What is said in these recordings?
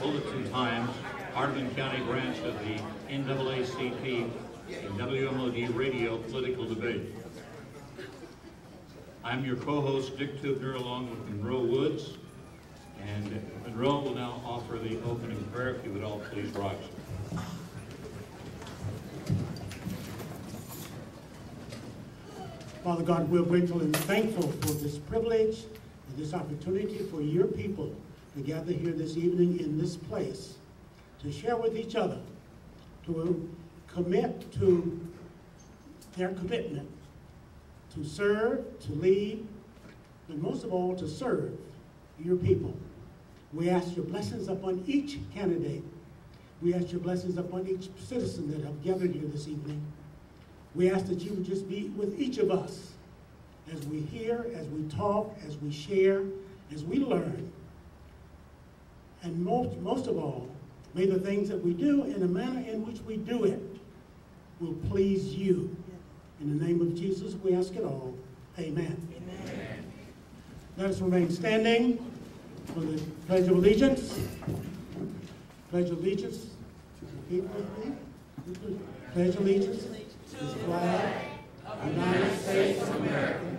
Bulletin Times, Hardeman County branch of the NAACP and WMOD radio political debate. I'm your co-host, Dick Tubner, along with Monroe Woods, and Monroe will now offer the opening prayer. If you would all please rise. Father God, we're grateful and thankful for this privilege and this opportunity for your people to gather here this evening in this place to share with each other, to commit to their commitment to serve, to lead, and most of all, to serve your people. We ask your blessings upon each candidate. We ask your blessings upon each citizen that have gathered here this evening. We ask that you would just be with each of us as we hear, as we talk, as we share, as we learn. And most of all, may the things that we do in the manner in which we do it will please you. In the name of Jesus, we ask it all. Amen. Amen. Let us remain standing for the Pledge of Allegiance. Pledge allegiance to the people of me. Pledge allegiance to the flag of the United States of America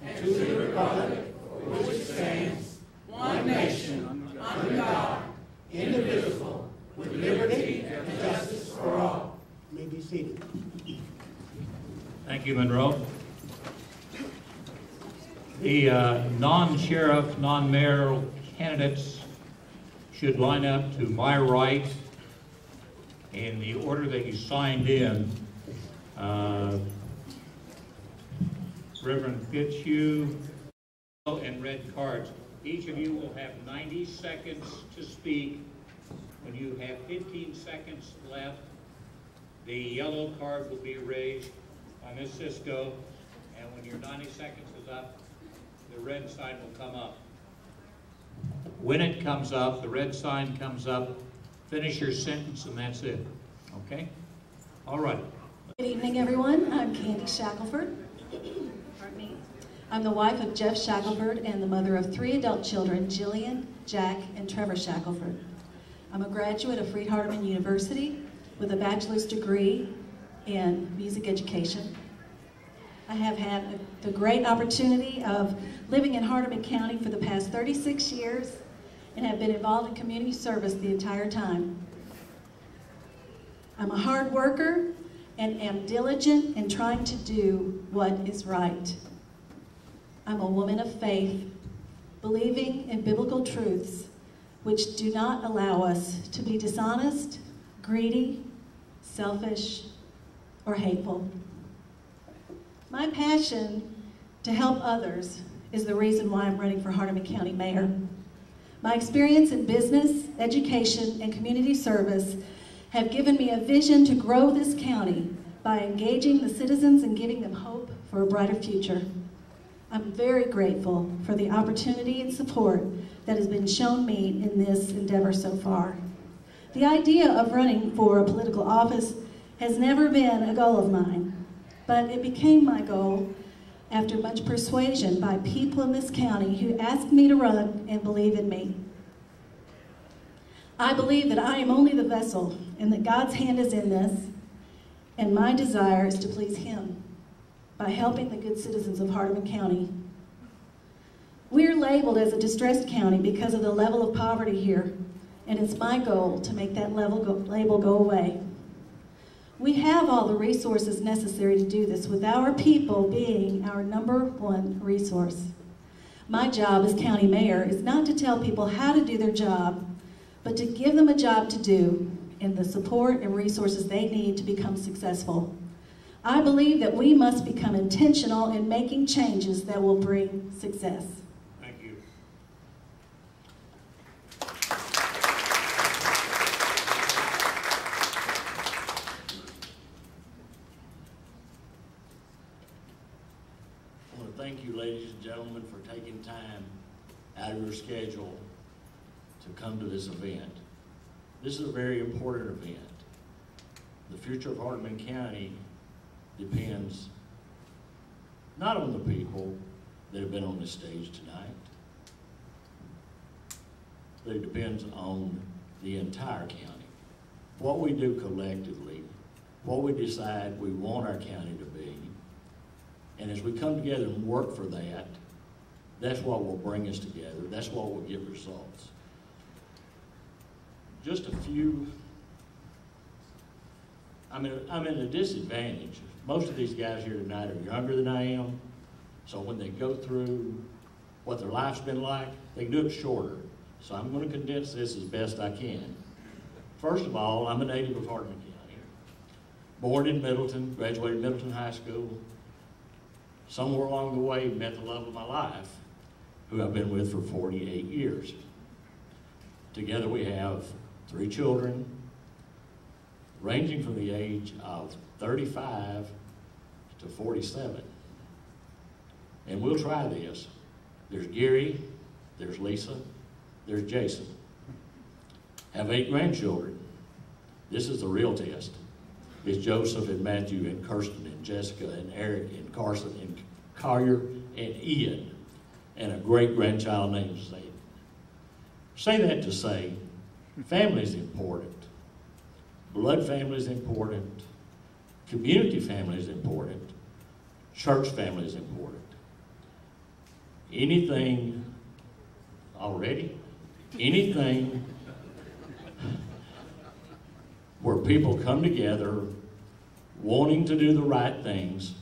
and to the republic for which it stands, one nation, under God, indivisible, with liberty and justice for all. You may be seated. Thank you, Monroe. The non-sheriff, non-mayoral candidates should line up to my right in the order that you signed in. Reverend Fitzhugh and red cards. Each of you will have 90 seconds to speak. When you have 15 seconds left, the yellow card will be raised by Ms. Cisco, and when your 90 seconds is up, the red sign will come up. When it comes up, the red sign comes up, finish your sentence, and that's it. Okay? All right. Good evening, everyone. I'm Candy Shackelford. Pardon me. I'm the wife of Jeff Shackelford and the mother of 3 adult children, Jillian, Jack, and Trevor Shackelford. I'm a graduate of Hardeman University with a bachelor's degree in music education. I have had the great opportunity of living in Hardeman County for the past 36 years and have been involved in community service the entire time. I'm a hard worker and am diligent in trying to do what is right. I'm a woman of faith, believing in biblical truths which do not allow us to be dishonest, greedy, selfish, or hateful. My passion to help others is the reason why I'm running for Hardeman County Mayor. My experience in business, education, and community service have given me a vision to grow this county by engaging the citizens and giving them hope for a brighter future. I'm very grateful for the opportunity and support that has been shown me in this endeavor so far. The idea of running for a political office has never been a goal of mine, but it became my goal after much persuasion by people in this county who asked me to run and believe in me. I believe that I am only the vessel and that God's hand is in this, and my desire is to please Him by helping the good citizens of Hardeman County. We're labeled as a distressed county because of the level of poverty here, and it's my goal to make that label go away. We have all the resources necessary to do this, with our people being our #1 resource. My job as county mayor is not to tell people how to do their job, but to give them a job to do and the support and resources they need to become successful. I believe that we must become intentional in making changes that will bring success. Thank you. I want to thank you, ladies and gentlemen, for taking time out of your schedule to come to this event. This is a very important event. The future of Hardeman County depends not on the people that have been on this stage tonight, but it depends on the entire county. What we do collectively, what we decide we want our county to be, and as we come together and work for that, that's what will bring us together. That's what will get results. Just a few, I'm at a disadvantage. Most of these guys here tonight are younger than I am, so when they go through what their life's been like, they can do it shorter. So I'm going to condense this as best I can. First of all, I'm a native of Hardeman County. Born in Middleton, graduated Middleton High School. Somewhere along the way, met the love of my life, who I've been with for 48 years. Together we have 3 children, ranging from the age of 35 to 47. And we'll try this. There's Gary, there's Lisa, there's Jason. Have 8 grandchildren. This is the real test. It's Joseph and Matthew and Kirsten and Jessica and Eric and Carson and Collier and Ian, and a great-grandchild named Zayden. Say that to say, family is important. Blood family is important. Community family is important. Church family is important. Anything where people come together wanting to do the right things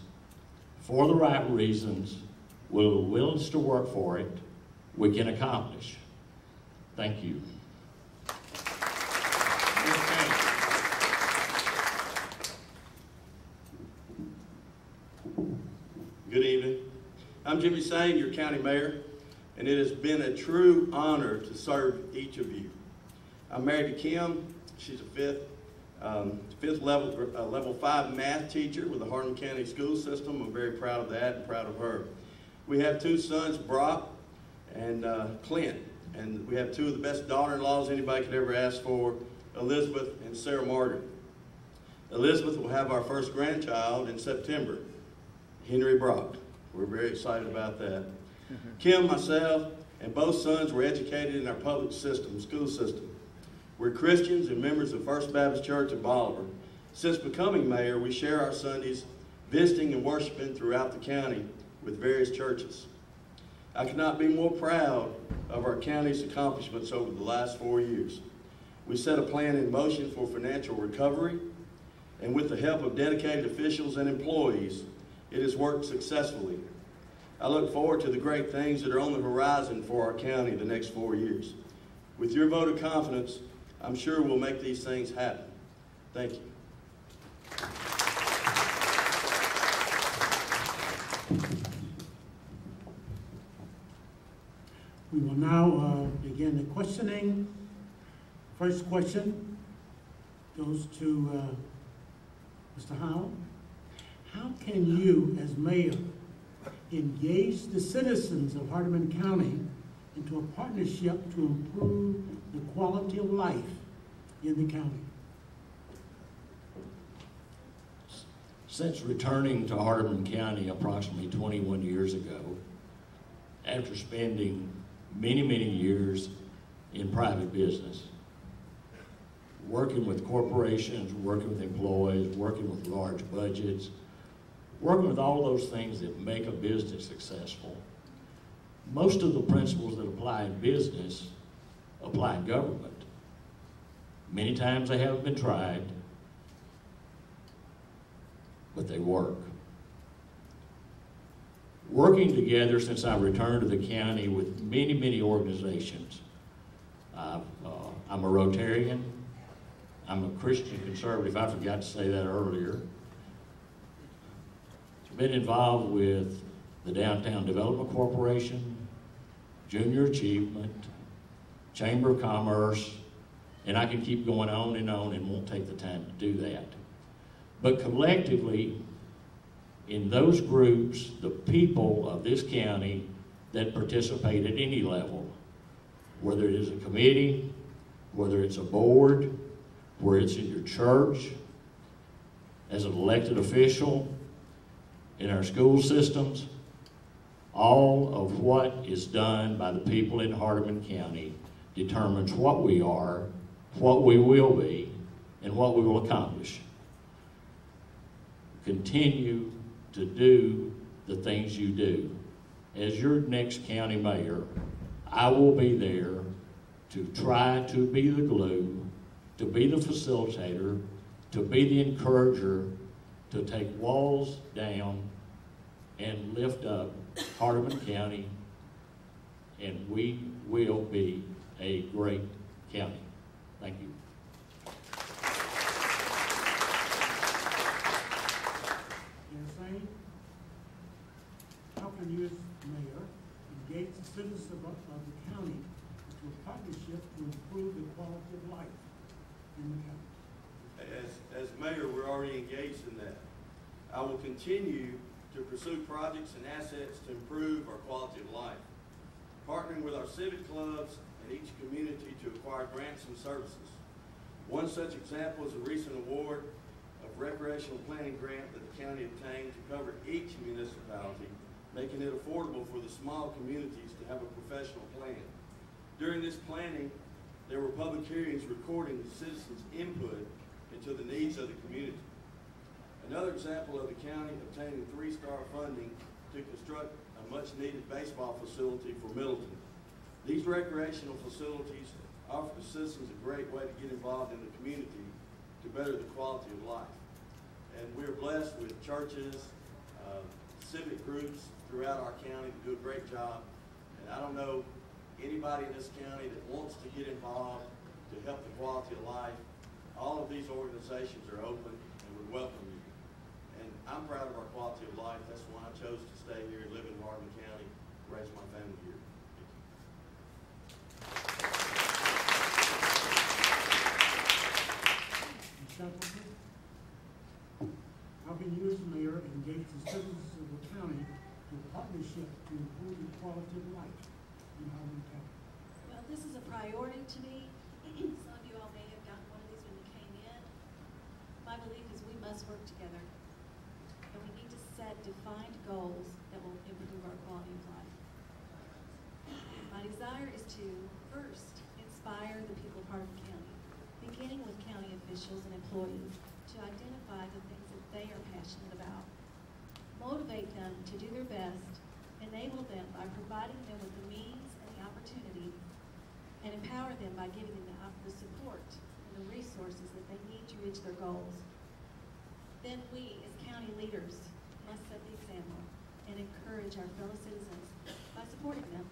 for the right reasons, with a willingness to work for it, we can accomplish. Thank you. Good evening. I'm Jimmy Sane, your county mayor, and it has been a true honor to serve each of you. I'm married to Kim. She's a fifth level 5 math teacher with the Hardeman County school system. I'm very proud of that and proud of her. We have 2 sons, Brock and Clint, and we have 2 of the best daughter-in-laws anybody could ever ask for, Elizabeth and Sarah Morgan. Elizabeth will have our first grandchild in September, Henry Brock. We're very excited about that. Kim, myself, and both sons were educated in our public system, school system. We're Christians and members of First Baptist Church in Bolivar. Since becoming mayor, we share our Sundays visiting and worshiping throughout the county with various churches. I could not be more proud of our county's accomplishments over the last 4 years. We set a plan in motion for financial recovery, and with the help of dedicated officials and employees, it has worked successfully. I look forward to the great things that are on the horizon for our county the next 4 years. With your vote of confidence, I'm sure we'll make these things happen. Thank you. We will now begin the questioning. First question goes to Mr. Howell. How can you, as mayor, engage the citizens of Hardeman County into a partnership to improve the quality of life in the county? Since returning to Hardeman County approximately 21 years ago, after spending many, many years in private business, working with corporations, working with employees, working with large budgets, working with all those things that make a business successful, most of the principles that apply in business apply in government. Many times they haven't been tried, but they work. Working together since I returned to the county with many, many organizations. I'm a Rotarian. I'm a Christian conservative. I forgot to say that earlier. Been involved with the Downtown Development Corporation, Junior Achievement, Chamber of Commerce, and I can keep going on and won't take the time to do that. But collectively, in those groups, the people of this county that participate at any level, whether it is a committee, whether it's a board, whether it's in your church, as an elected official, in our school systems, all of what is done by the people in Hardeman County determines what we are what we will be and what we will accomplish. Continue to do the things you do. As your next county mayor, I will be there to try to be the glue, to be the facilitator, to be the encourager, to take walls down and lift up Hardeman County, and we will be a great county. Thank you. How can you as mayor engage the citizens of the county into a partnership to improve the quality of life in the county? As mayor, we're already engaged in that. I will continue to pursue projects and assets to improve our quality of life, partnering with our civic clubs and each community to acquire grants and services. One such example is a recent award of recreational planning grant that the county obtained to cover each municipality, making it affordable for the small communities to have a professional plan. During this planning, there were public hearings recording the citizens' input into the needs of the community. Another example of the county obtaining 3-star funding to construct a much-needed baseball facility for Middleton. These recreational facilities offer the citizens a great way to get involved in the community to better the quality of life. And we're blessed with churches, civic groups throughout our county that do a great job. And I don't know anybody in this county that wants to get involved to help the quality of life. All of these organizations are open and would welcome you. And I'm proud of our quality of life. That's why I chose to stay here and live in Hardeman County, raise my family here. How can you as mayor engage the citizens of the county in a partnership to improve the quality of life in Hardeman County? Well, this is a priority to me. Some of you all may have gotten one of these when you came in. My belief is we must work together, and we need to set defined goals that will improve our quality of life. My desire is to, first, inspire the people of Hardeman County, beginning with county officials and employees, to identify the things that they are passionate about, motivate them to do their best, enable them by providing them with the means and the opportunity, and empower them by giving them the support and the resources that they need to reach their goals. Then we, as county leaders, must set the example and encourage our fellow citizens by supporting them.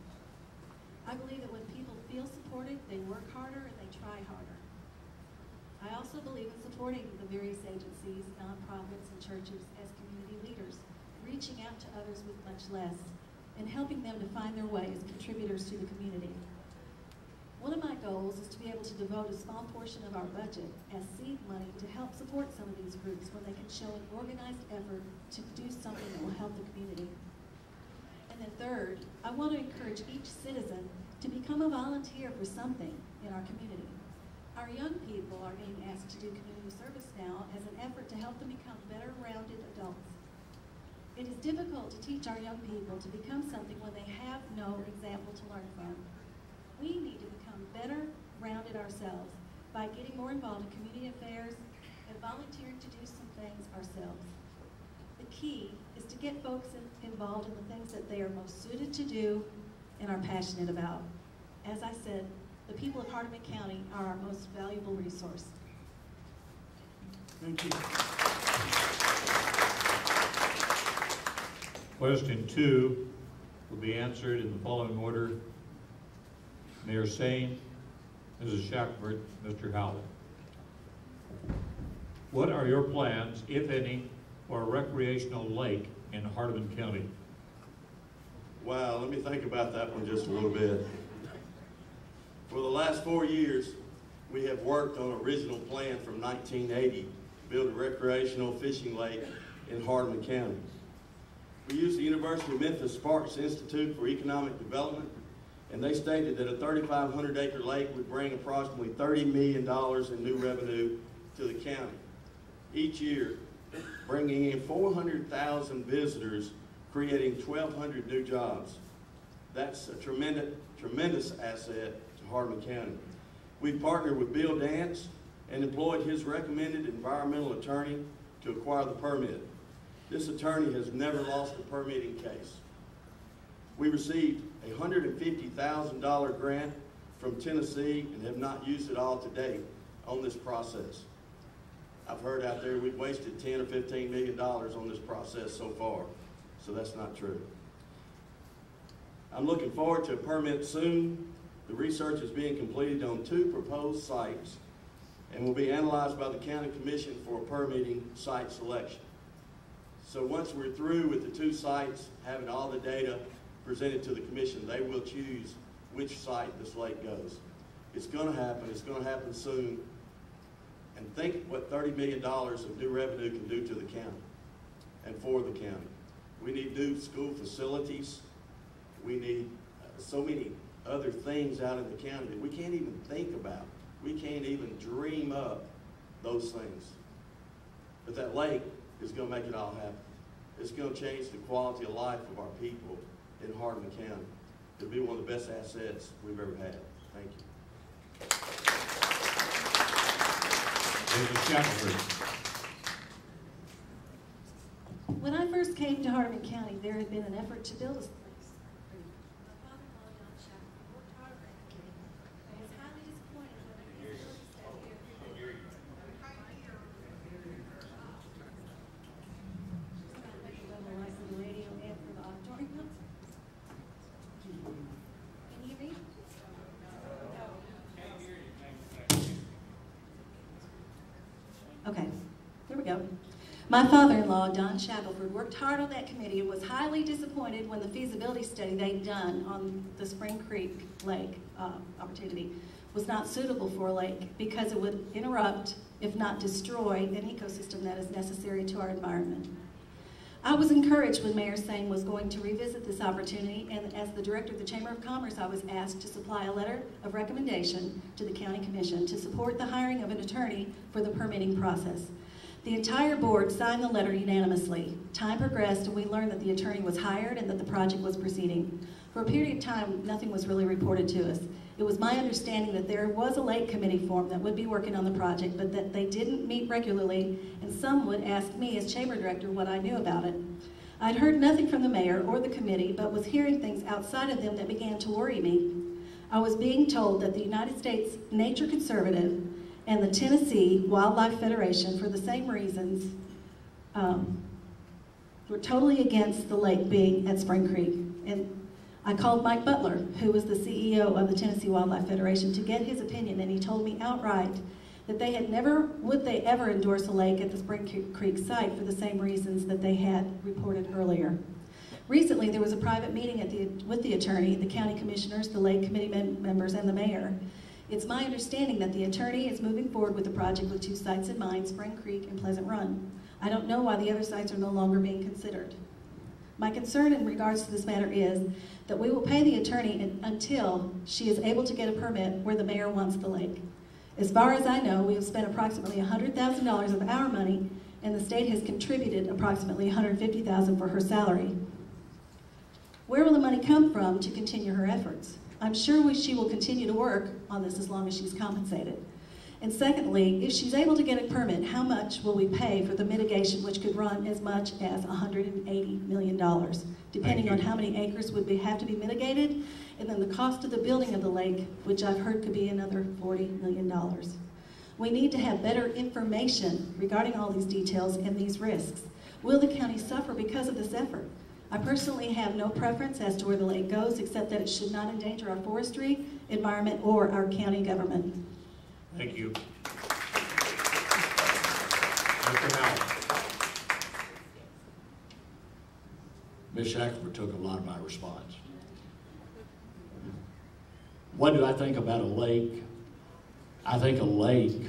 I believe that when people feel supported, they work harder and they try harder. I also believe in supporting the various agencies, nonprofits, and churches as community leaders, reaching out to others with much less, and helping them to find their way as contributors to the community. One of my goals is to be able to devote a small portion of our budget as seed money to help support some of these groups when they can show an organized effort to do something that will help the community. And then third, I want to encourage each citizen to become a volunteer for something in our community. Our young people are being asked to do community service now as an effort to help them become better-rounded adults. It is difficult to teach our young people to become something when they have no example to learn from. We need to become better-rounded ourselves by getting more involved in community affairs and volunteering to do some things ourselves. The key is to get folks involved in the things that they are most suited to do and are passionate about. As I said, the people of Hardeman County are our most valuable resource. Thank you. Question 2 will be answered in the following order. Mayor Sane, Mrs. Shackelford, Mr. Howell. What are your plans, if any, for a recreational lake in Hardeman County? Wow, let me think about that one just a little bit. For the last 4 years, we have worked on an original plan from 1980 to build a recreational fishing lake in Hardeman County. We used the University of Memphis Sparks Institute for Economic Development, and they stated that a 3,500-acre lake would bring approximately $30 million in new revenue to the county each year, bringing in 400,000 visitors, creating 1,200 new jobs. That's a tremendous asset to Hardeman County. We've partnered with Bill Dance and employed his recommended environmental attorney to acquire the permit. This attorney has never lost a permitting case. We received a $150,000 grant from Tennessee and have not used it all to date on this process. I've heard out there we've wasted $10 or $15 million on this process so far, so that's not true. I'm looking forward to a permit soon. The research is being completed on 2 proposed sites and will be analyzed by the County Commission for a permitting site selection. So once we're through with the 2 sites, having all the data presented to the commission, they will choose which site this lake goes. It's going to happen. It's going to happen soon. And think what $30 million of new revenue can do to the county and for the county. We need new school facilities. We need so many other things out in the county that we can't even think about. We can't even dream up those things. But that lake is going to make it all happen. It's going to change the quality of life of our people in Hardeman County. It'll be one of the best assets we've ever had. Thank you. When I first came to Hardeman County, there had been an effort to build a place. Okay, there we go. My father-in-law, Don Shackelford, worked hard on that committee and was highly disappointed when the feasibility study they'd done on the Spring Creek Lake opportunity was not suitable for a lake because it would interrupt, if not destroy, an ecosystem that is necessary to our environment. I was encouraged when Mayor Sane was going to revisit this opportunity, and as the director of the Chamber of Commerce, I was asked to supply a letter of recommendation to the County Commission to support the hiring of an attorney for the permitting process. The entire board signed the letter unanimously. Time progressed and we learned that the attorney was hired and that the project was proceeding. For a period of time, nothing was really reported to us. It was my understanding that there was a lake committee formed that would be working on the project, but that they didn't meet regularly, and some would ask me as chamber director what I knew about it. I'd heard nothing from the mayor or the committee, but was hearing things outside of them that began to worry me. I was being told that the United States Nature Conservative and the Tennessee Wildlife Federation, for the same reasons, were totally against the lake being at Spring Creek. And I called Mike Butler, who was the CEO of the Tennessee Wildlife Federation, to get his opinion, and he told me outright that they had would they ever endorse a lake at the Spring Creek site for the same reasons that they had reported earlier. Recently, there was a private meeting with the attorney, the county commissioners, the lake committee members, and the mayor. It's my understanding that the attorney is moving forward with the project with 2 sites in mind, Spring Creek and Pleasant Run. I don't know why the other sites are no longer being considered. My concern in regards to this matter is that we will pay the attorney until she is able to get a permit where the mayor wants the lake. As far as I know, we have spent approximately $100,000 of our money, and the state has contributed approximately $150,000 for her salary. Where will the money come from to continue her efforts? I'm sure she will continue to work on this as long as she's compensated. And secondly, if she's able to get a permit, how much will we pay for the mitigation, which could run as much as $180 million, depending on how many acres would have to be mitigated, and then the cost of the building of the lake, which I've heard could be another $40 million. We need to have better information regarding all these details and these risks. Will the county suffer because of this effort? I personally have no preference as to where the lake goes, except that it should not endanger our forestry, environment, or our county government. Thank you. Mr. Howell. Ms. Shackelford took a lot of my response. What do I think about a lake? I think a lake,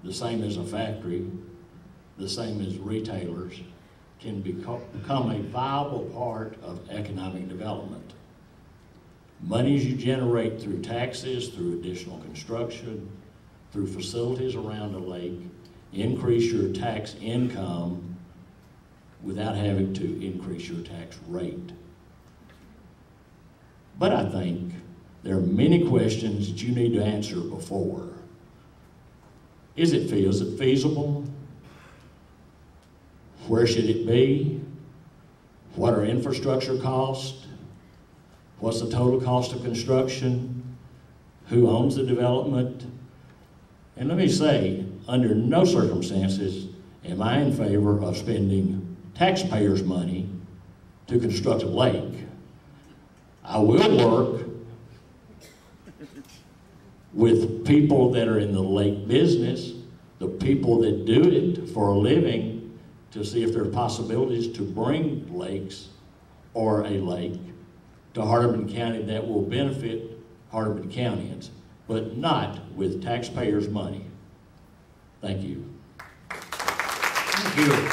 the same as a factory, the same as retailers, can become a viable part of economic development. Monies you generate through taxes, through additional construction, through facilities around a lake, increase your tax income without having to increase your tax rate. But I think There are many questions that you need to answer before. Is it feasible? Where should it be? What are infrastructure costs? What's the total cost of construction? Who owns the development? And let me say, under no circumstances am I in favor of spending taxpayers' money to construct a lake. I will work with people that are in the lake business, the people that do it for a living, to see if there are possibilities to bring lakes or a lake to Hardeman County that will benefit Hardeman Countyans, but not with taxpayers' money. Thank you. Thank you.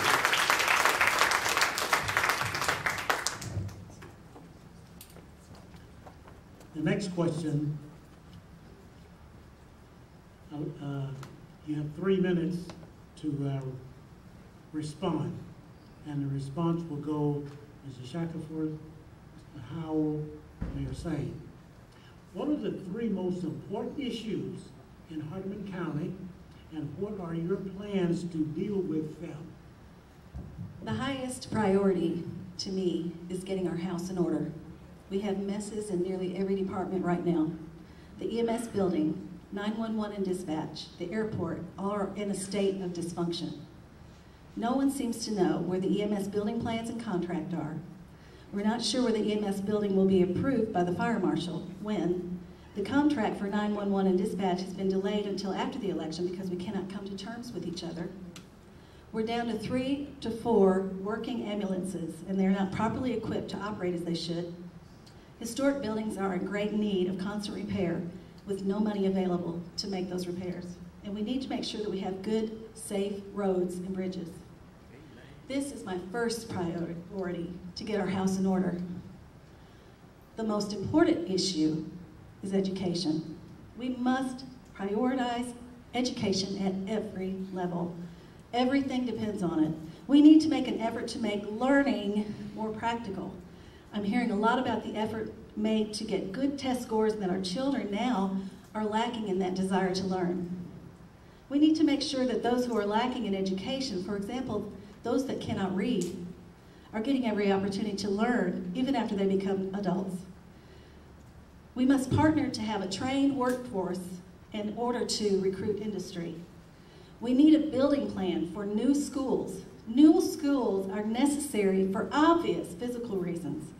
The next question, you have 3 minutes to respond, and the response will go Mr. Shackelford, Mr. Howell, Mayor Sane. What are the 3 most important issues in Hardeman County, and what are your plans to deal with them? The highest priority to me is getting our house in order. We have messes in nearly every department right now. The EMS building, 911 and dispatch, the airport, all are in a state of dysfunction. No one seems to know where the EMS building plans and contract are. We're not sure where the EMS building will be approved by the fire marshal when. The contract for 911 and dispatch has been delayed until after the election because we cannot come to terms with each other. We're down to 3 to 4 working ambulances, and they're not properly equipped to operate as they should. Historic buildings are in great need of constant repair with no money available to make those repairs. And we need to make sure that we have good, safe roads and bridges. This is my first priority, to get our house in order. The most important issue is education. We must prioritize education at every level. Everything depends on it. We need to make an effort to make learning more practical. I'm hearing a lot about the effort made to get good test scores, and that our children now are lacking in that desire to learn. We need to make sure that those who are lacking in education, for example, those that cannot read, are getting every opportunity to learn, even after they become adults. We must partner to have a trained workforce in order to recruit industry. We need a building plan for new schools. New schools are necessary for obvious physical reasons,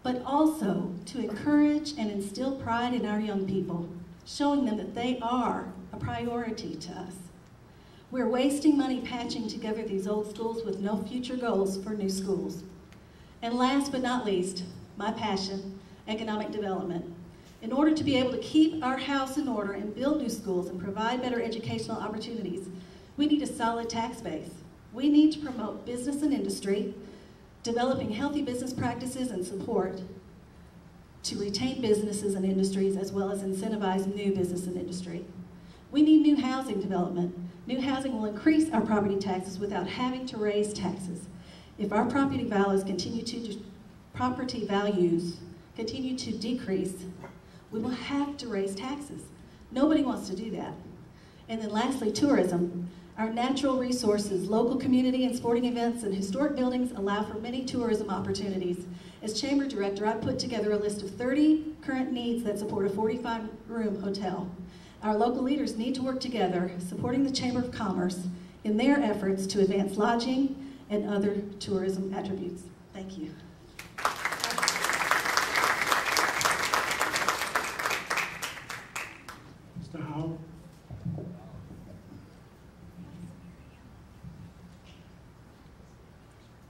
but also to encourage and instill pride in our young people, showing them that they are a priority to us. We're wasting money patching together these old schools with no future goals for new schools. And last but not least, my passion, economic development. In order to be able to keep our house in order and build new schools and provide better educational opportunities, we need a solid tax base. We need to promote business and industry, developing healthy business practices and support to retain businesses and industries, as well as incentivize new business and industry. We need new housing development. New housing will increase our property taxes without having to raise taxes. If our property values continue to decrease, we will have to raise taxes. Nobody wants to do that. And then lastly, tourism. Our natural resources, local community and sporting events, and historic buildings allow for many tourism opportunities. As Chamber Director, I put together a list of 30 current needs that support a 45-room hotel. Our local leaders need to work together, supporting the Chamber of Commerce in their efforts to advance lodging and other tourism attributes. Thank you. Mr. Howell?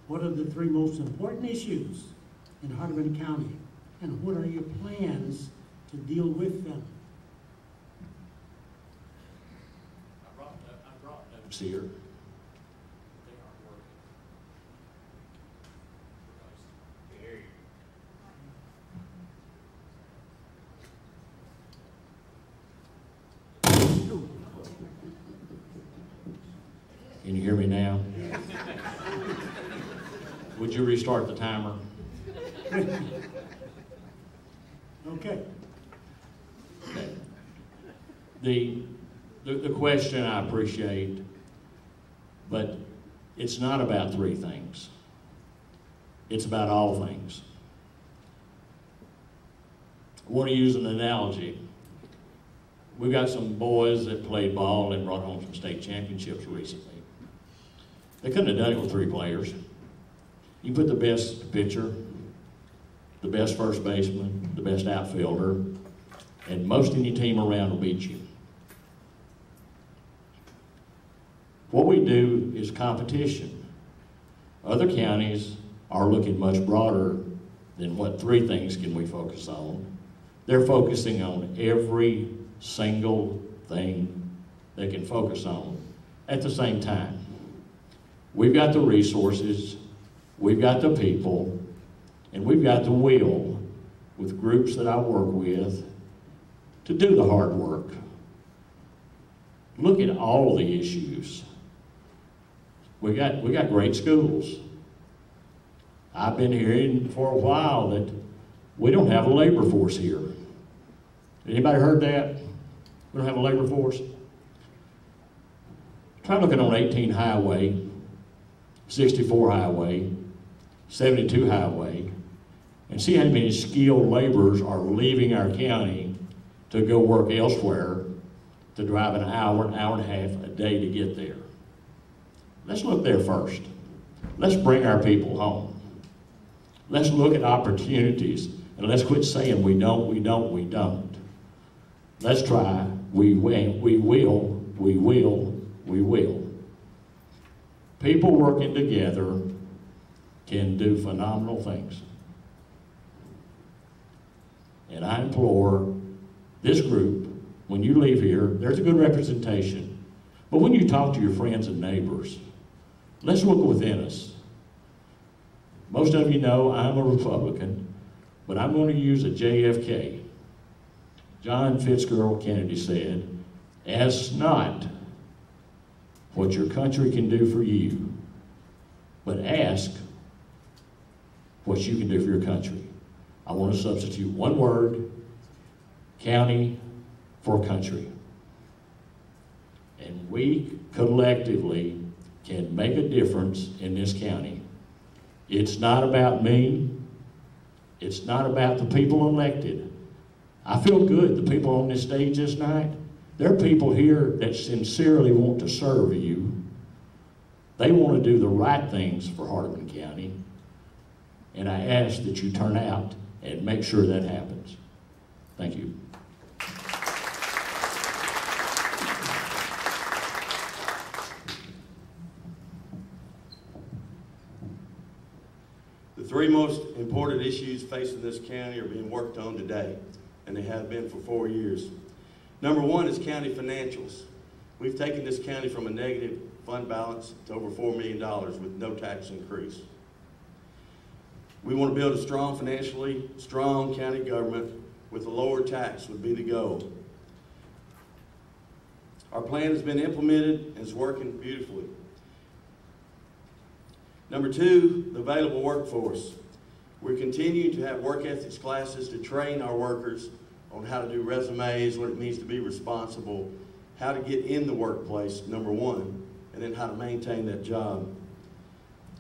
What are the 3 most important issues in Hardeman County, and what are your plans to deal with them? I brought notes here. They aren't working. Can you hear me now? Would you restart the timer? Okay. The question I appreciate, but it's not about three things. It's about all things. I want to use an analogy. We've got some boys that played ball and brought home some state championships recently. They couldn't have done it with three players. You put the best pitcher, the best first baseman, the best outfielder, and most any team around will beat you. What we do is competition. Other counties are looking much broader than what three things can we focus on. They're focusing on every single thing they can focus on at the same time. We've got the resources, we've got the people, and we've got the will with groups that I work with to do the hard work. Look at all the issues. We got great schools. I've been hearing for a while that we don't have a labor force here. Anybody heard that? We don't have a labor force? Try looking on 18 Highway, 64 Highway, 72 Highway, and see how many skilled laborers are leaving our county to go work elsewhere, to drive an hour and a half a day to get there. Let's look there first. Let's bring our people home. Let's look at opportunities, and let's quit saying we don't. Let's try. We will. People working together can do phenomenal things. And I implore this group, when you leave here, there's a good representation. But when you talk to your friends and neighbors, let's look within us. Most of you know I'm a Republican, but I'm going to use a JFK. John Fitzgerald Kennedy said, "Ask not what your country can do for you, but ask what you can do for your country." I want to substitute one word, county, for country. And we collectively can make a difference in this county. It's not about me. It's not about the people elected. I feel good, the people on this stage this night, there are people here that sincerely want to serve you. They want to do the right things for Hardeman County. And I ask that you turn out and make sure that happens. Thank you. The three most important issues facing this county are being worked on today, and they have been for 4 years. Number one is county financials. We've taken this county from a negative fund balance to over $4 million with no tax increase. We want to build a strong, financially strong county government with a lower tax would be the goal. Our plan has been implemented and is working beautifully. Number two, the available workforce. We're continuing to have work ethics classes to train our workers on how to do resumes, what it means to be responsible, how to get in the workplace, number one, and then how to maintain that job.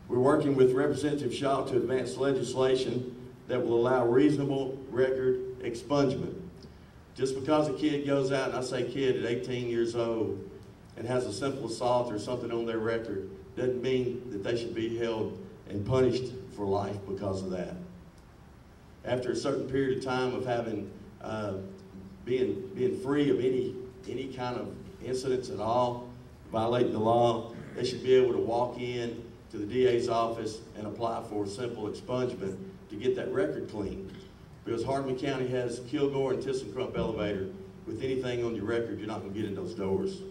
We're working with Representative Shaw to advance legislation that will allow reasonable record expungement. Just because a kid goes out, and I say kid at 18 years old, and has a simple assault or something on their record, doesn't mean that they should be held and punished for life because of that. After a certain period of time of having being free of any kind of incidents at all, violating the law, they should be able to walk in to the DA's office and apply for a simple expungement to get that record clean. Because Hardeman County has Kilgore and ThyssenKrupp elevator. With anything on your record, you're not going to get in those doors.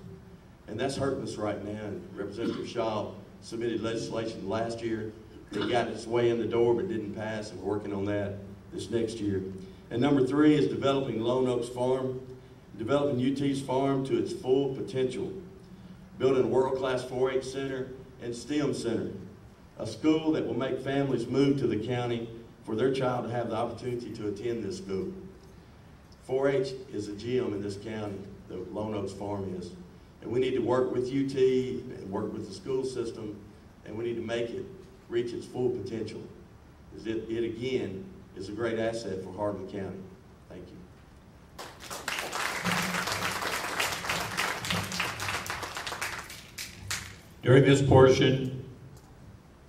And that's hurting us right now. And Representative Shaw submitted legislation last year that got its way in the door but didn't pass, and we're working on that this next year. And number three is developing Lone Oaks Farm, developing UT's farm to its full potential, building a world-class 4-H center and STEM center, a school that will make families move to the county for their child to have the opportunity to attend this school. 4-H is a gem in this county, the Lone Oaks Farm is. And we need to work with UT and work with the school system, and we need to make it reach its full potential. It again, is a great asset for Hardeman County. Thank you. During this portion,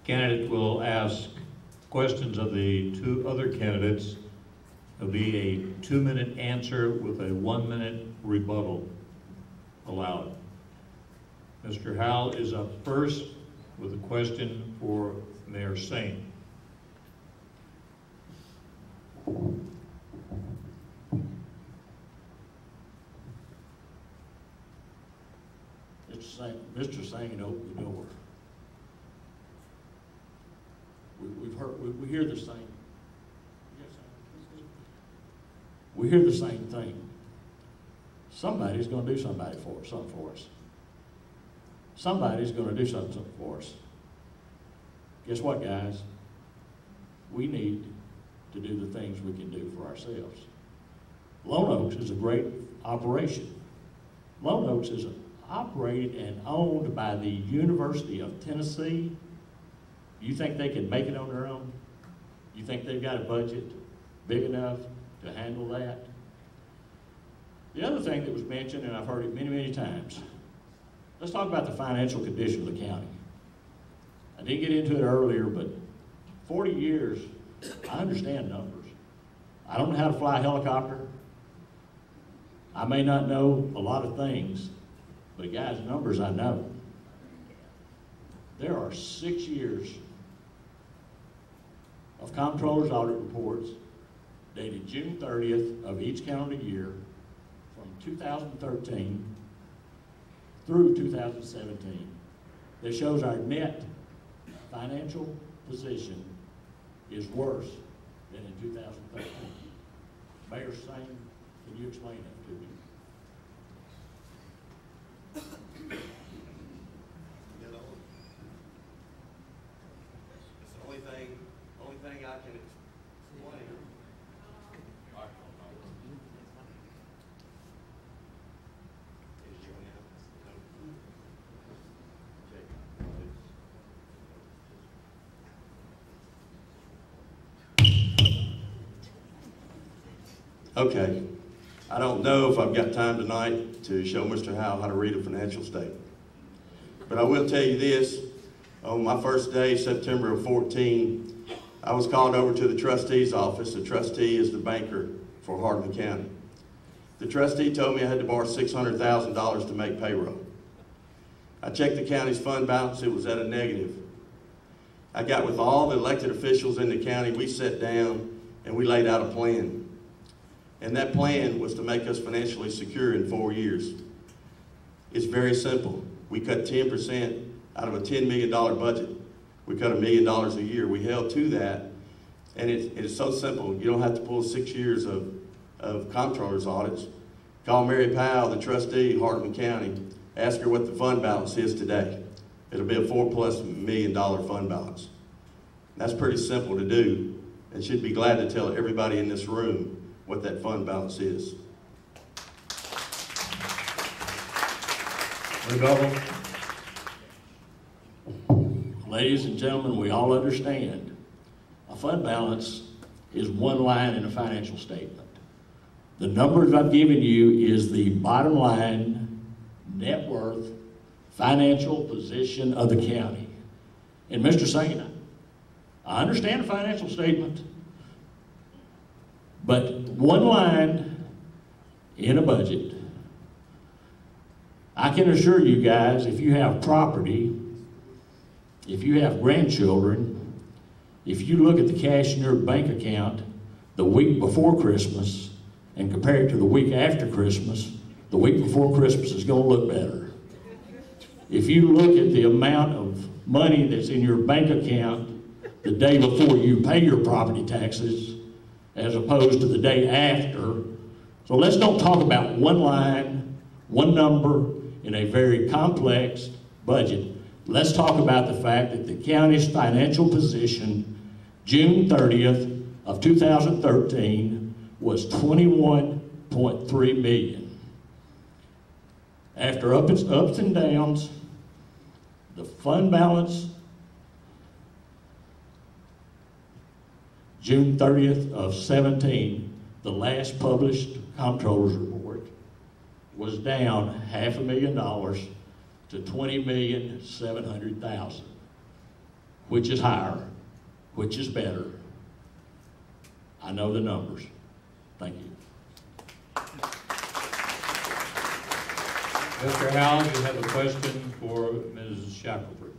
candidate will ask questions of the two other candidates. There'll be a 2-minute answer with a 1-minute rebuttal allowed. Mr. Howell is up first with a question for Mayor Sain. Mr. Sain opened the door. We hear the same. We hear the same thing. Somebody's going to do something for us. Somebody's going to do something for us. Guess what, guys? We need to do the things we can do for ourselves. Lone Oaks is a great operation. Lone Oaks is operated and owned by the University of Tennessee. You think they can make it on their own? You think they've got a budget big enough to handle that? The other thing that was mentioned, and I've heard it many, many times, let's talk about the financial condition of the county. I didn't get into it earlier, but 40 years, I understand numbers. I don't know how to fly a helicopter. I may not know a lot of things, but guys, numbers I know. There are 6 years of comptroller's audit reports dated June 30th of each calendar year from 2013 through 2017 that shows our net financial position is worse than in 2013. Mayor Sain, can you explain that to me? It's the only thing I can explain. Okay, I don't know if I've got time tonight to show Mr. Howell how to read a financial statement, but I will tell you this. On my first day, September of 14, I was called over to the trustee's office. The trustee is the banker for Hardeman County. The trustee told me I had to borrow $600,000 to make payroll. I checked the county's fund balance. It was at a negative. I got with all the elected officials in the county. We sat down and we laid out a plan. And that plan was to make us financially secure in 4 years. It's very simple. We cut 10% out of a $10 million budget. We cut $1 million a year. We held to that, and it's so simple. You don't have to pull 6 years of comptroller's audits. Call Mary Powell, the trustee, Hardeman County, ask her what the fund balance is today. It'll be a $4+ million fund balance. That's pretty simple to do, and should be glad to tell everybody in this room what that fund balance is. Ladies and gentlemen, we all understand a fund balance is one line in a financial statement. The numbers I've given you is the bottom line net worth financial position of the county. And Mr. Sain, I understand a financial statement, but one line in a budget, I can assure you guys, if you have property, if you have grandchildren, if you look at the cash in your bank account the week before Christmas and compare it to the week after Christmas, the week before Christmas is going to look better. If you look at the amount of money that's in your bank account the day before you pay your property taxes as opposed to the day after. So let's don't talk about one line, one number in a very complex budget. Let's talk about the fact that the county's financial position, June 30th of 2013, was $21.2 $1.3 million. After ups and downs, the fund balance June 30th of 17, the last published comptroller's report, was down $500,000 to $20,700,000, which is higher, which is better. I know the numbers. Thank you. Mr. Howell, you have a question for Ms. Shackelford.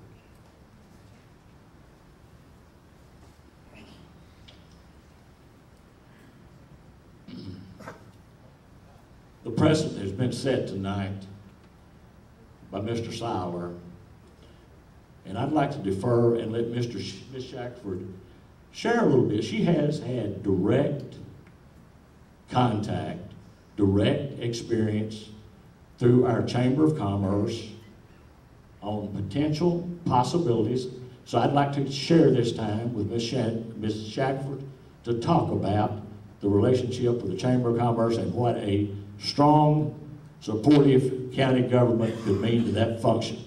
The precedent has been set tonight by Mr. Seiler, and I'd like to defer and let Ms. Shackelford share a little bit. She has had direct contact, direct experience through our Chamber of Commerce on potential possibilities. So I'd like to share this time with Ms. Shackelford to talk about the relationship with the Chamber of Commerce and what a strong, supportive county government could mean to that function.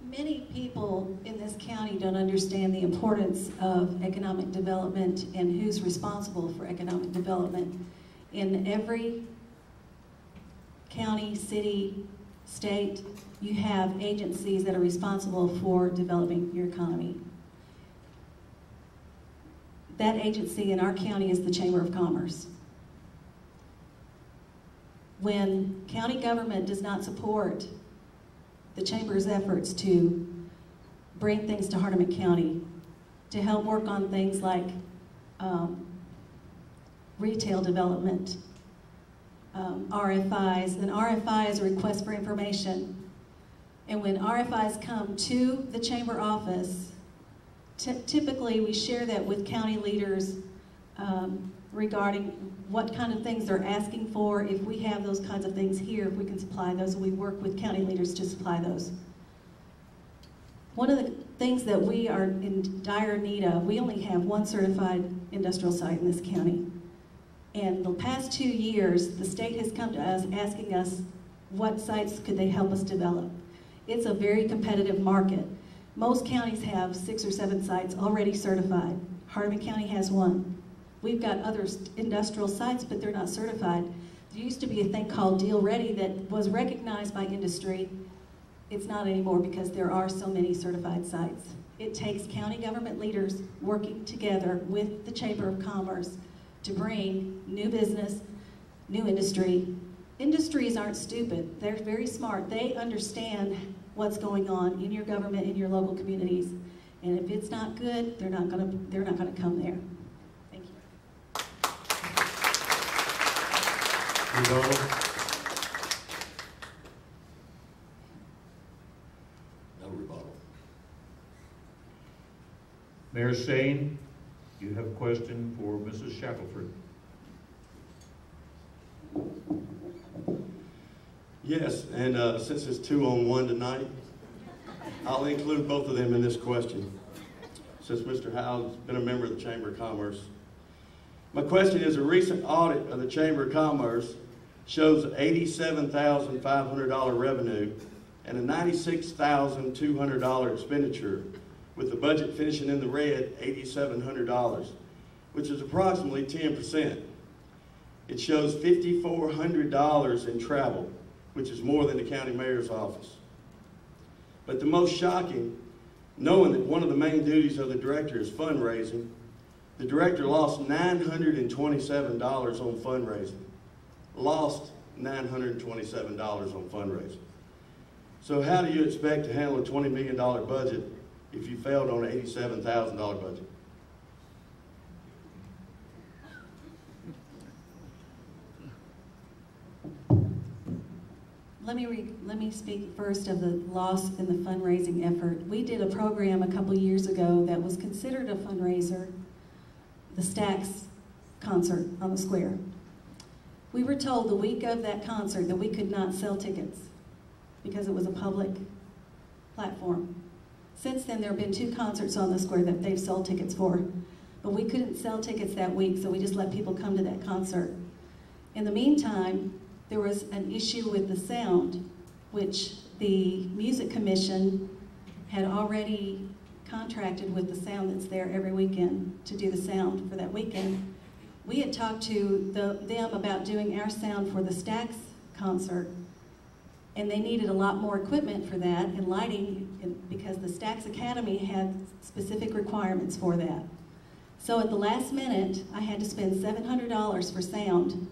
Many people in this county don't understand the importance of economic development and who's responsible for economic development. In every county, city, state, you have agencies that are responsible for developing your economy. That agency in our county is the Chamber of Commerce. When county government does not support the Chamber's efforts to bring things to Hardeman County, to help work on things like retail development, RFIs. An RFI is a request for information. And when RFIs come to the Chamber office, typically we share that with county leaders regarding what kind of things they're asking for. If we have those kinds of things here, if we can supply those, we work with county leaders to supply those. One of the things that we are in dire need of, we only have one certified industrial site in this county. And the past 2 years, the state has come to us asking us what sites could they help us develop. It's a very competitive market. Most counties have 6 or 7 sites already certified. Hardeman County has 1. We've got other industrial sites, but they're not certified. There used to be a thing called Deal Ready that was recognized by industry. It's not anymore because there are so many certified sites. It takes county government leaders working together with the Chamber of Commerce to bring new business, new industry. Industries aren't stupid. They're very smart. They understand what's going on in your government, in your local communities. And if it's not good, they're not gonna come there. Thank you. Rebuttal. No rebuttal. Mayor Shane, you have a question for Mrs. Shackelford. Yes, and since it's 2-on-1 tonight, I'll include both of them in this question, since Mr. Howell's been a member of the Chamber of Commerce. My question is, a recent audit of the Chamber of Commerce shows $87,500 revenue and a $96,200 expenditure, with the budget finishing in the red, $8,700, which is approximately 10%. It shows $5,400 in travel, which is more than the county mayor's office. But the most shocking, knowing that one of the main duties of the director is fundraising, the director lost $927 on fundraising. Lost $927 on fundraising. So how do you expect to handle a $20 million budget if you failed on an $87,000 budget? Let me speak first of the loss in the fundraising effort. We did a program a couple years ago that was considered a fundraiser, the Stax concert on the square. We were told the week of that concert that we could not sell tickets because it was a public platform. Since then, there have been 2 concerts on the square that they've sold tickets for. But we couldn't sell tickets that week, so we just let people come to that concert. In the meantime, there was an issue with the sound, which the Music Commission had already contracted with the sound that's there every weekend to do the sound for that weekend. We had talked to them about doing our sound for the Stax concert, and they needed a lot more equipment for that and lighting because the Stax Academy had specific requirements for that. So at the last minute, I had to spend $700 for sound,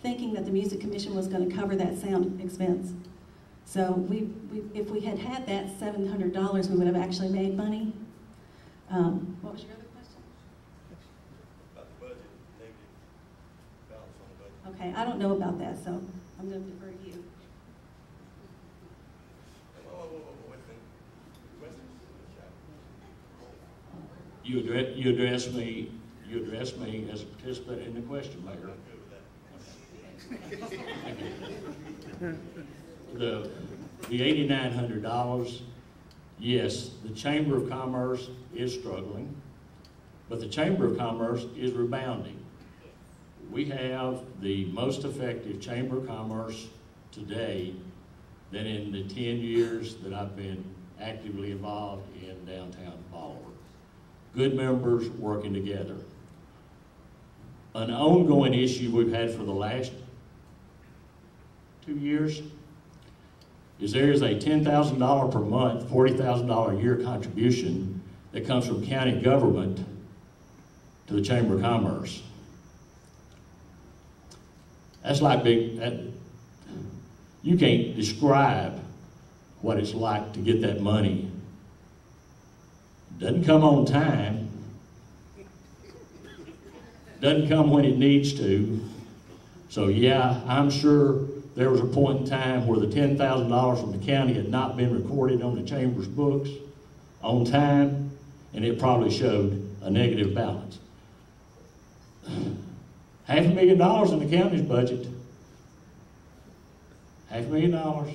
thinking that the Music Commission was going to cover that sound expense. So if we had had that $700, we would have actually made money. What was your other question? About the budget, negative balance on the budget. Okay, I don't know about that, so I'm going to defer to you. Wait a minute. Questions? You address me as a participant in the question, Mayor. The $8,900, yes, the Chamber of Commerce is struggling, but the Chamber of Commerce is rebounding. We have the most effective Chamber of Commerce today than in the 10 years that I've been actively involved in downtown Bolivar. Good members working together. An ongoing issue we've had for the last 2 years is there is a $10,000 per month, $40,000 a year contribution that comes from county government to the Chamber of Commerce. That's like you can't describe what it's like to get that money. It doesn't come on time. Doesn't come when it needs to. So yeah, I'm sure there was a point in time where the $10,000 from the county had not been recorded on the Chamber's books on time, and it probably showed a negative balance. $500,000 in the county's budget. $500,000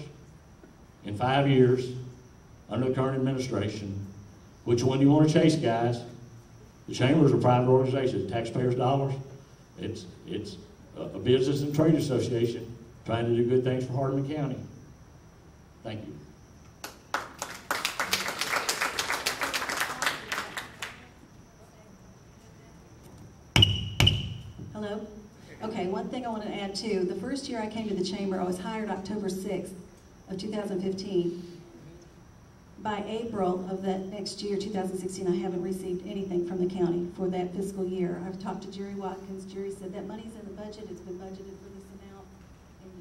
in 5 years under the current administration. Which one do you want to chase, guys? The Chamber is a private organization, taxpayers' dollars. It's a business and trade association trying to do good things for Hardeman County. Thank you. Hello? Okay, one thing I want to add too. The first year I came to the Chamber, I was hired October 6th of 2015. By April of that next year, 2016, I haven't received anything from the county for that fiscal year. I've talked to Jerry Watkins. Jerry said that money's in the budget. It's been budgeted for this amount, and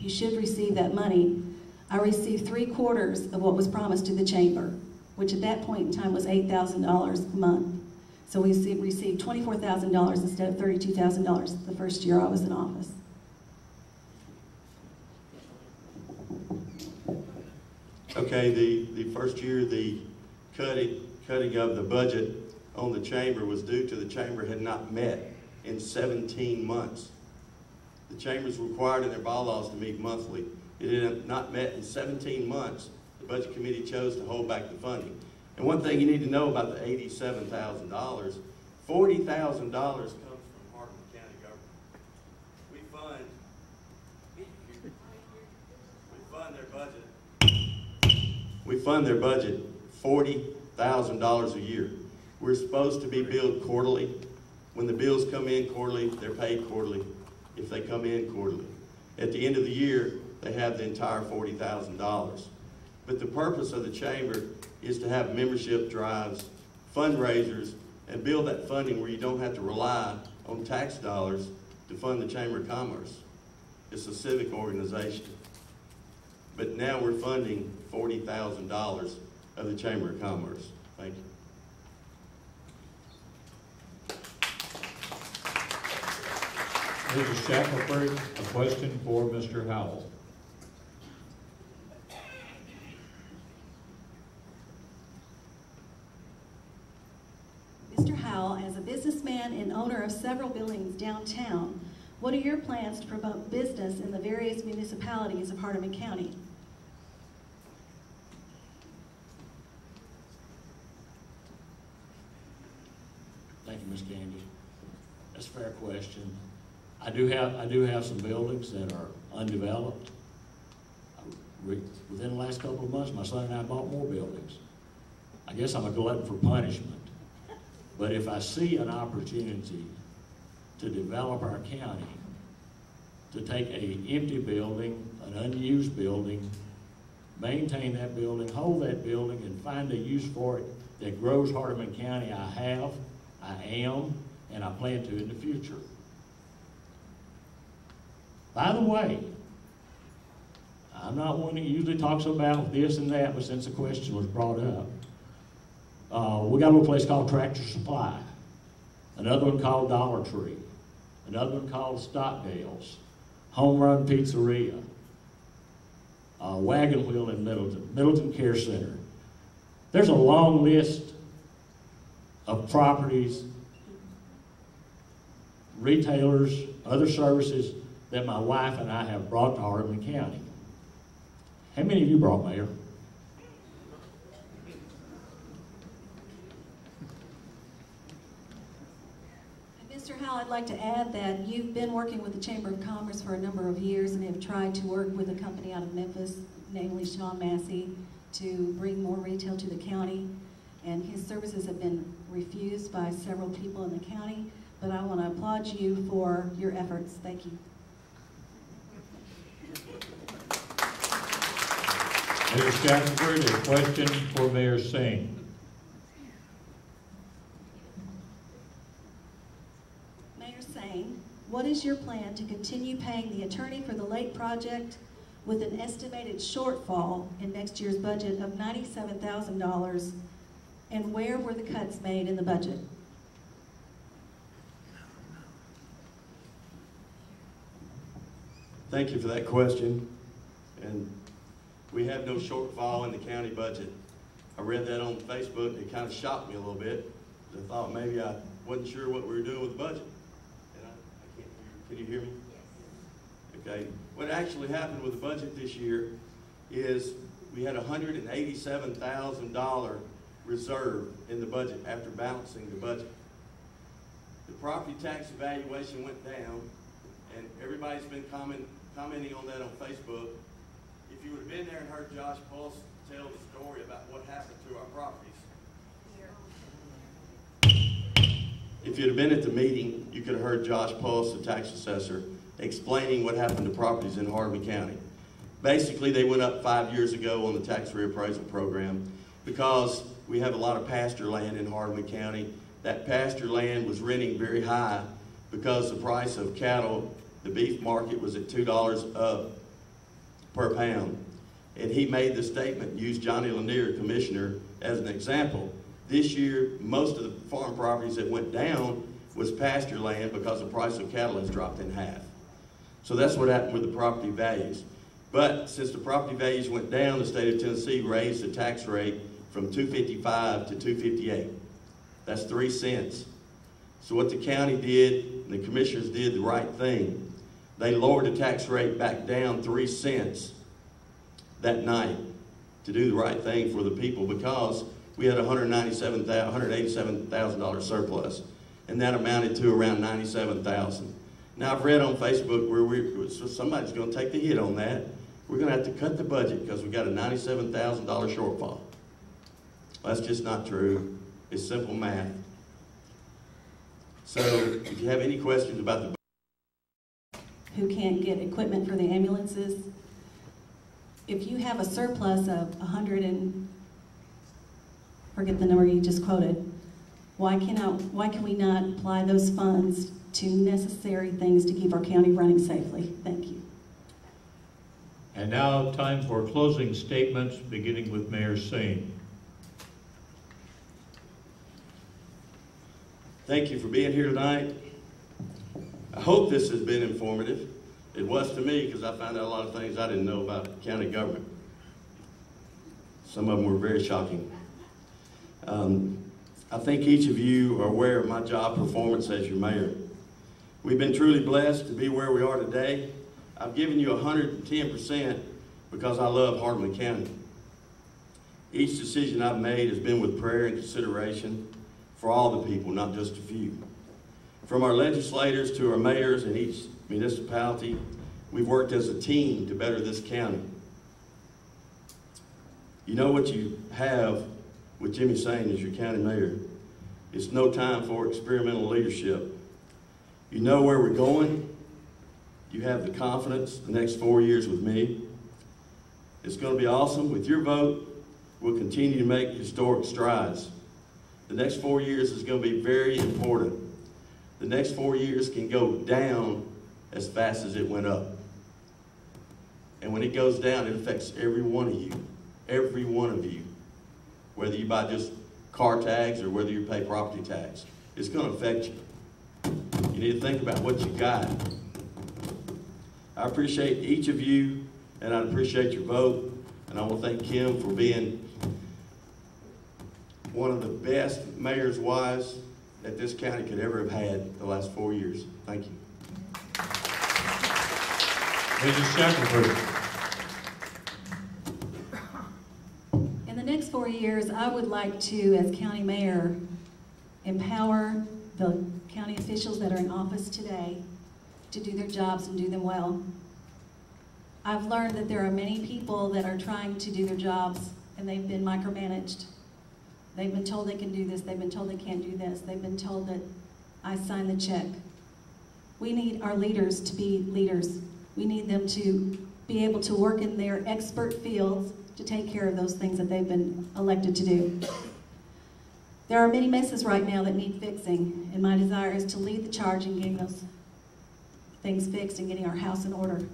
you should receive that money. I received 3/4 of what was promised to the Chamber, which at that point in time was $8,000 a month. So we received $24,000 instead of $32,000 the first year I was in office. Okay, the first year, the cutting of the budget on the Chamber was due to the Chamber had not met in 17 months. The Chamber's required in their bylaws to meet monthly. It had not met in 17 months. The Budget Committee chose to hold back the funding. And one thing you need to know about the $87,000, $40,000 comes from Hardeman County government. We fund their budget $40,000 a year. We're supposed to be billed quarterly. When the bills come in quarterly, they're paid quarterly if they come in quarterly. At the end of the year, they have the entire $40,000. But the purpose of the Chamber is to have membership drives, fundraisers, and build that funding where you don't have to rely on tax dollars to fund the Chamber of Commerce. It's a civic organization. But now we're funding $40,000 of the Chamber of Commerce. Thank you. Mrs. Shackelford, a question for Mr. Howell. Mr. Howell, as a businessman and owner of several buildings downtown, what are your plans to promote business in the various municipalities of Hardeman County? Thank you, Ms. Candy. That's a fair question. I do have some buildings that are undeveloped. Within the last couple of months, my son and I bought more buildings. I guess I'm a glutton for punishment. But if I see an opportunity to develop our county, to take an empty building, an unused building, maintain that building, hold that building, and find a use for it that grows Hardeman County, I have, I am, and I plan to in the future. By the way, I'm not one that usually talks about this and that, but since the question was brought up, we got a little place called Tractor Supply, another one called Dollar Tree, another one called Stockdale's, Home Run Pizzeria, Wagon Wheel in Middleton Care Center. There's a long list of properties, retailers, other services that my wife and I have brought to Hardeman County. How many of you brought, Mayor? Mr. Howell, I'd like to add that you've been working with the Chamber of Commerce for a number of years and have tried to work with a company out of Memphis, namely Sean Massey, to bring more retail to the county. And his services have been refused by several people in the county, but I want to applaud you for your efforts. Thank you. Mayor Shackelford, a question for Mayor Singh. Mayor Singh, what is your plan to continue paying the attorney for the lake project with an estimated shortfall in next year's budget of $97,000, and where were the cuts made in the budget? Thank you for that question. And we have no shortfall in the county budget. I read that on Facebook. It kind of shocked me a little bit. I thought maybe I wasn't sure what we were doing with the budget. And I can't hear. Can you hear me? Yes. Okay. What actually happened with the budget this year is we had a $187,000 reserve in the budget after balancing the budget. The property tax evaluation went down, and everybody's been commenting on that on Facebook. If you would have been there and heard Josh Pulse tell the story about what happened to our properties. If you'd have been at the meeting, you could have heard Josh Pulse, the tax assessor, explaining what happened to properties in Hardeman County. Basically, they went up 5 years ago on the tax reappraisal program because we have a lot of pasture land in Hardeman County. That pasture land was renting very high because the price of cattle, the beef market, was at $2 up per pound. And he made the statement, used Johnny Lanier, commissioner, as an example. This year, most of the farm properties that went down was pasture land because the price of cattle has dropped in half. So that's what happened with the property values. But since the property values went down, the state of Tennessee raised the tax rate from $2.55 to $2.58. That's 3 cents. So what the county did, and the commissioners did the right thing. They lowered the tax rate back down 3 cents that night to do the right thing for the people because we had a $187,000 surplus, and that amounted to around $97,000. Now I've read on Facebook where somebody's going to take the hit on that. We're going to have to cut the budget because we got a $97,000 shortfall. That's just not true. It's simple math. So if you have any questions about the Who can't get equipment for the ambulances, if you have a surplus of 100 and forget the number you just quoted, why can we not apply those funds to necessary things to keep our county running safely? Thank you. And now time for closing statements, beginning with Mayor Singh. Thank you for being here tonight. I hope this has been informative. It was to me because I found out a lot of things I didn't know about county government. Some of them were very shocking. I think each of you are aware of my job performance as your mayor. We've been truly blessed to be where we are today. I've given you 110% because I love Hardeman County. Each decision I've made has been with prayer and consideration for all the people, not just a few. From our legislators to our mayors in each municipality, we've worked as a team to better this county. You know what you have with Jimmy Sain as your county mayor. It's no time for experimental leadership. You know where we're going. You have the confidence the next 4 years with me. It's going to be awesome. With your vote, we'll continue to make historic strides. The next 4 years is going to be very important. The next 4 years can go down as fast as it went up. And when it goes down, it affects every one of you. Every one of you. Whether you buy just car tags or whether you pay property tax. It's going to affect you. You need to think about what you got. I appreciate each of you, and I appreciate your vote. And I want to thank Kim for being one of the best mayor's wives that this county could ever have had the last 4 years. Thank you. Mrs. Shackelford. In the next 4 years, I would like to, as county mayor, empower the county officials that are in office today to do their jobs and do them well. I've learned that there are many people that are trying to do their jobs and they've been micromanaged. They've been told they can do this, they've been told they can't do this, they've been told that I sign the check. We need our leaders to be leaders. We need them to be able to work in their expert fields to take care of those things that they've been elected to do. There are many messes right now that need fixing, and my desire is to lead the charge in getting those things fixed and getting our house in order.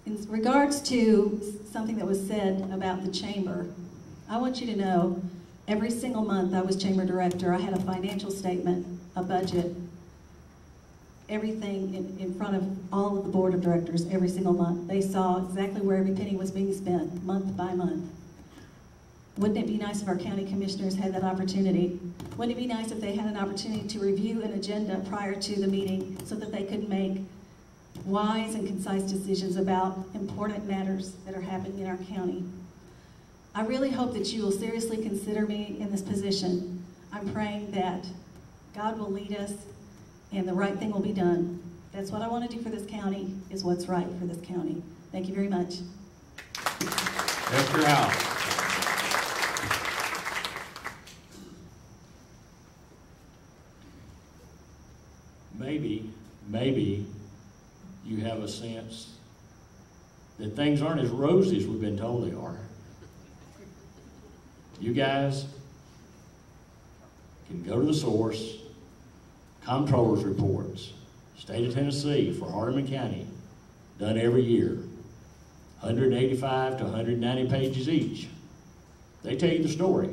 In regards to something that was said about the chamber, I want you to know every single month I was chamber director, I had a financial statement, a budget, everything in front of all of the board of directors every single month. They saw exactly where every penny was being spent, month by month. Wouldn't it be nice if our county commissioners had that opportunity? Wouldn't it be nice if they had an opportunity to review an agenda prior to the meeting so that they could make wise and concise decisions about important matters that are happening in our county? I really hope that you will seriously consider me in this position. I'm praying that God will lead us and the right thing will be done. That's what I want to do for this county, is what's right for this county. Thank you very much. Mr. Howe. Maybe you have a sense that things aren't as rosy as we've been told they are. You guys can go to the source, comptroller's reports, state of Tennessee for Hardeman County, done every year, 185 to 190 pages each. They tell you the story.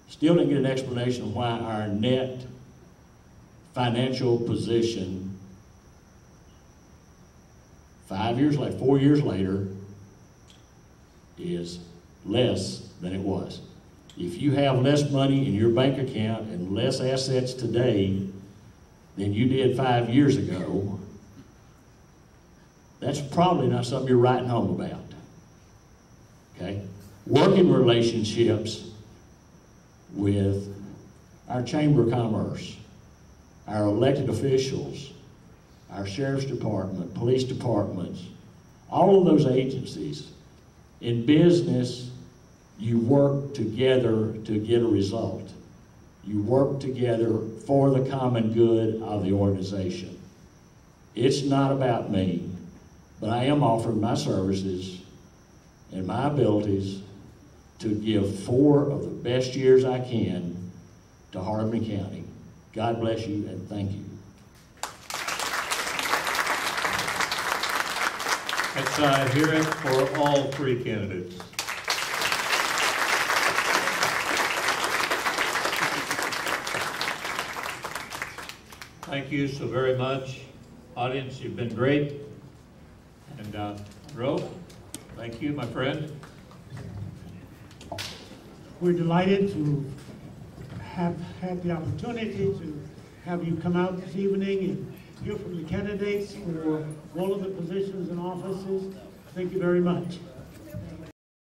Still didn't get an explanation of why our net financial position 4 years later is less than it was. If you have less money in your bank account and less assets today than you did 5 years ago, that's probably not something you're writing home about. Okay? Working relationships with our Chamber of Commerce, our elected officials, our Sheriff's Department, police departments, all of those agencies. In business, you work together to get a result. You work together for the common good of the organization. It's not about me, but I am offering my services and my abilities to give 4 of the best years I can to Hardeman County. God bless you and thank you. Let's hear it for all 3 candidates. Thank you so very much. Audience, you've been great. And Ro, thank you, my friend. We're delighted to have had the opportunity to have you come out this evening and hear from the candidates for all of the positions and offices. Thank you very much.